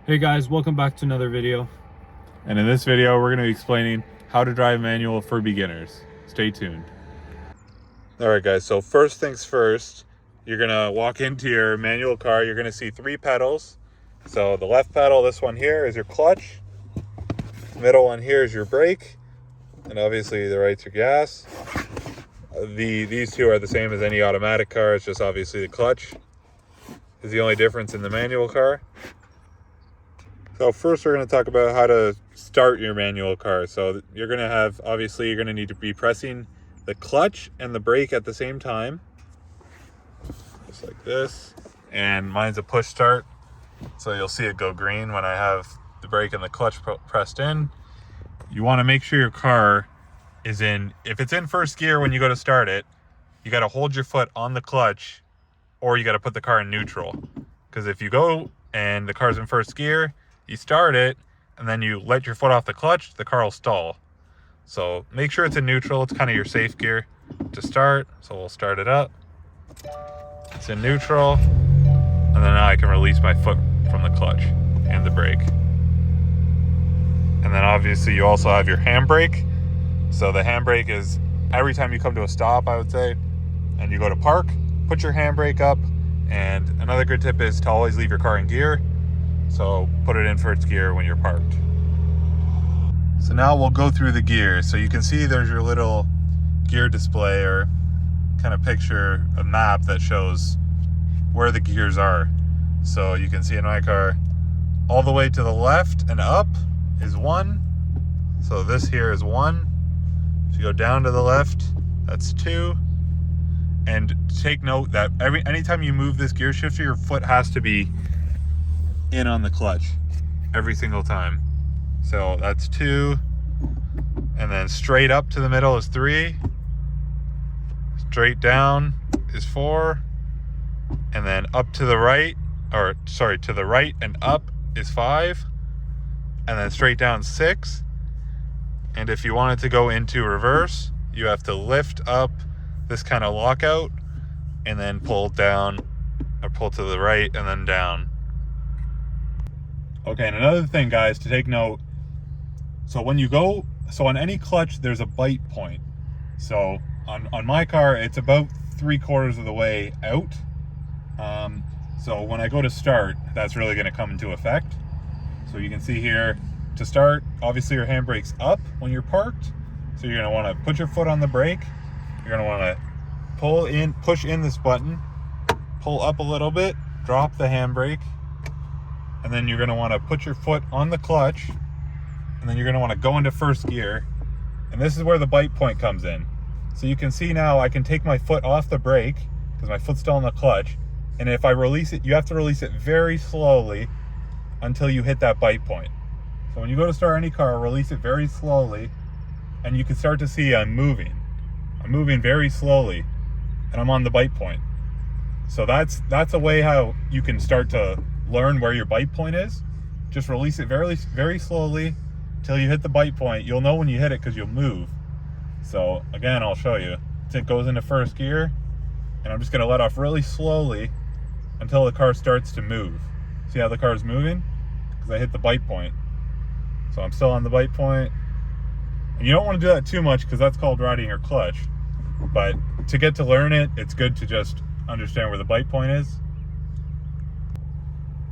Hey guys, welcome back to another video. And in this video, we're going to be explaining how to drive manual for beginners. Stay tuned. All right, guys. So first things first, you're going to walk into your manual car. You're going to see 3 pedals. So the left pedal, this one here, is your clutch. The middle one here is your brake. And obviously the right's your gas. These two are the same as any automatic car. It's just obviously the clutch is the only difference in the manual car. So first we're going to talk about how to start your manual car. So you're going to have, obviously you're going to need to be pressing the clutch and the brake at the same time. Just like this. And mine's a push start. So you'll see it go green when I have the brake and the clutch pressed in. You want to make sure your car is in, if it's in first gear when you go to start it, you got to hold your foot on the clutch or you got to put the car in neutral. Because if you go and the car's in first gear, you start it, and then you let your foot off the clutch, the car will stall. So make sure it's in neutral. It's kind of your safe gear to start. So we'll start it up. It's in neutral. And then now I can release my foot from the clutch and the brake. And then obviously you also have your handbrake. So the handbrake is every time you come to a stop, I would say, and you go to park, put your handbrake up. And another good tip is to always leave your car in gear. So put it in first gear when you're parked. So now we'll go through the gears. So you can see there's your little gear display or kind of picture, a map that shows where the gears are. So you can see in my car, all the way to the left and up is 1. So this here is 1. If you go down to the left, that's 2. And take note that anytime you move this gear shifter, your foot has to be in on the clutch every single time. So that's 2, and then straight up to the middle is 3, straight down is 4, and then up to the right, to the right and up is 5, and then straight down 6. And if you want it to go into reverse, you have to lift up this kind of lockout and then pull down or pull to the right and then down. Okay, and another thing, guys, to take note. So when you go, on any clutch, there's a bite point. So on my car, it's about 3/4 of the way out. So when I go to start, that's really going to come into effect. So you can see here, to start, obviously your handbrake's up when you're parked. So you're going to want to put your foot on the brake. You're going to want to push in this button, pull up a little bit, drop the handbrake. And then you're going to want to put your foot on the clutch, and then you're going to want to go into first gear. And this is where the bite point comes in. So you can see now I can take my foot off the brake because my foot's still on the clutch. And if I release it, you have to release it very slowly until you hit that bite point. So when you go to start any car, release it very slowly, and you can start to see I'm moving. I'm moving very slowly, and I'm on the bite point. So that's a way how you can start to learn where your bite point is. Just release it very, very slowly till you hit the bite point. You'll know when you hit it because you'll move. So again, I'll show you. It goes into first gear, and I'm just going to let off really slowly until the car starts to move. See how the car is moving? Because I hit the bite point. So I'm still on the bite point. And you don't want to do that too much because that's called riding your clutch. But to get to learn it, it's good to just understand where the bite point is.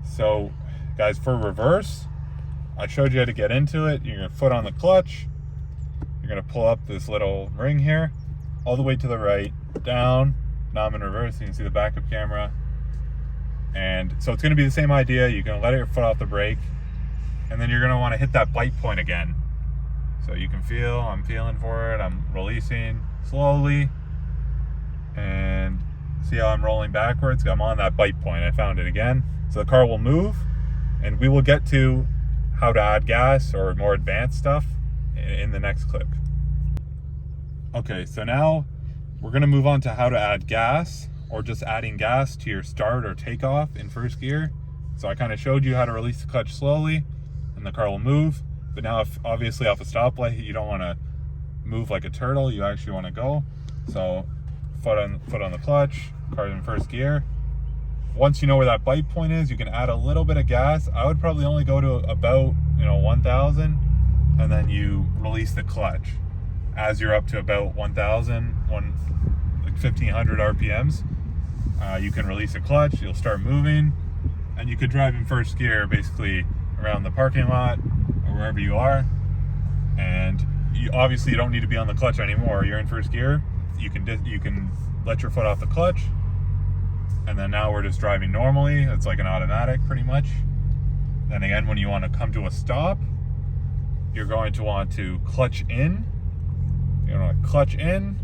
So guys, for reverse, I showed you how to get into it. You're going to foot on the clutch. You're going to pull up this little ring here, all the way to the right, down. Now I'm in reverse. You can see the backup camera. And so it's going to be the same idea. You're going to let your foot off the brake, and then you're going to want to hit that bite point again. So you can feel, I'm feeling for it. I'm releasing slowly. And see how I'm rolling backwards? I'm on that bite point. I found it again. So the car will move, and we will get to how to add gas or more advanced stuff in the next clip. Okay, so now we're going to move on to how to add gas or just adding gas to your start or takeoff in first gear. So I kind of showed you how to release the clutch slowly and the car will move. But now if obviously off a stoplight, you don't want to move like a turtle. You actually want to go. So foot on the clutch, car's in first gear. once you know where that bite point is, you can add a little bit of gas. I would probably only go to about 1,000, and then you release the clutch. As you're up to about 1,000, like 1,500 RPMs, you can release the clutch. You'll start moving, and you could drive in first gear basically around the parking lot or wherever you are. And you obviously don't need to be on the clutch anymore. You're in first gear. You can let your foot off the clutch, and then now we're just driving normally. It's like an automatic pretty much. Then again, when you want to come to a stop, you're going to want to clutch in. You're going to want to clutch in,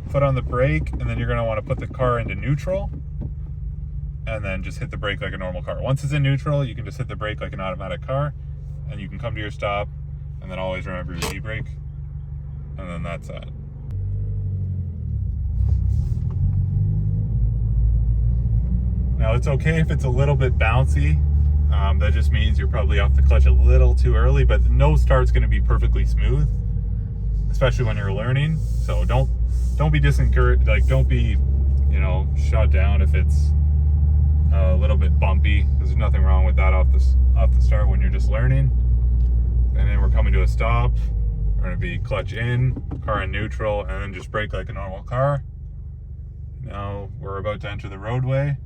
foot on the brake, and then you're going to want to put the car into neutral, and then just hit the brake like a normal car. Once it's in neutral, you can just hit the brake like an automatic car, and you can come to your stop, and then always remember your e-brake, and then that's that. Now it's okay if it's a little bit bouncy. That just means you're probably off the clutch a little too early, but no start's going to be perfectly smooth, especially when you're learning. So don't be disencouraged. Like, don't be shut down if it's a little bit bumpy. There's nothing wrong with that off the start when you're just learning. And then we're coming to a stop. We're going to be clutch in, car in neutral, and then just brake like a normal car. Now we're about to enter the roadway.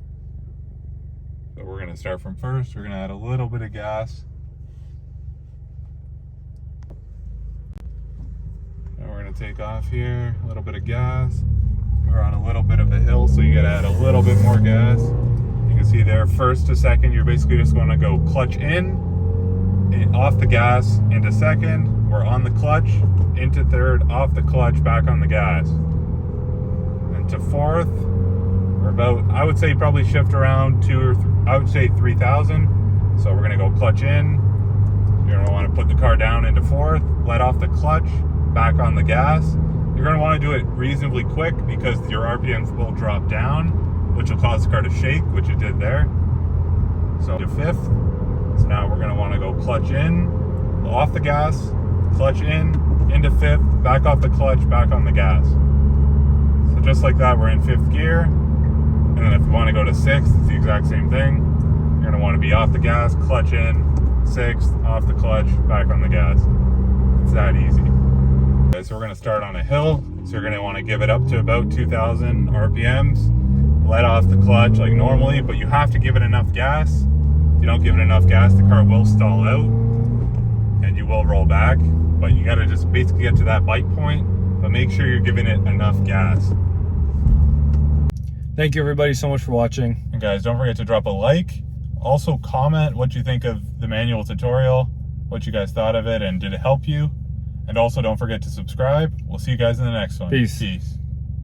So we're going to start from first. We're going to add a little bit of gas. And we're going to take off here, a little bit of gas. We're on a little bit of a hill, so you got to add a little bit more gas. You can see there, first to second, you're basically just going to go clutch in, off the gas, into second. We're on the clutch, into third, off the clutch, back on the gas. And to fourth, we're about, I would say probably shift around 3,000. So we're going to go clutch in. You're going to want to put the car down into fourth, let off the clutch, back on the gas. You're going to want to do it reasonably quick because your RPMs will drop down, which will cause the car to shake, which it did there. So to fifth. So now we're going to want to go clutch in, off the gas, clutch in, into fifth, back off the clutch, back on the gas. So just like that, we're in fifth gear. And then if you want to go to sixth, it's the exact same thing. You're going to want to be off the gas, clutch in, sixth, off the clutch, back on the gas. It's that easy. Okay, so we're going to start on a hill. So you're going to want to give it up to about 2,000 RPMs. Let off the clutch like normally, but you have to give it enough gas. If you don't give it enough gas, the car will stall out and you will roll back. But you got to just basically get to that bite point, but make sure you're giving it enough gas. Thank you everybody so much for watching. And guys, don't forget to drop a like. Also comment what you think of the manual tutorial, what you guys thought of it, and did it help you? And also don't forget to subscribe. We'll see you guys in the next one. Peace. Peace.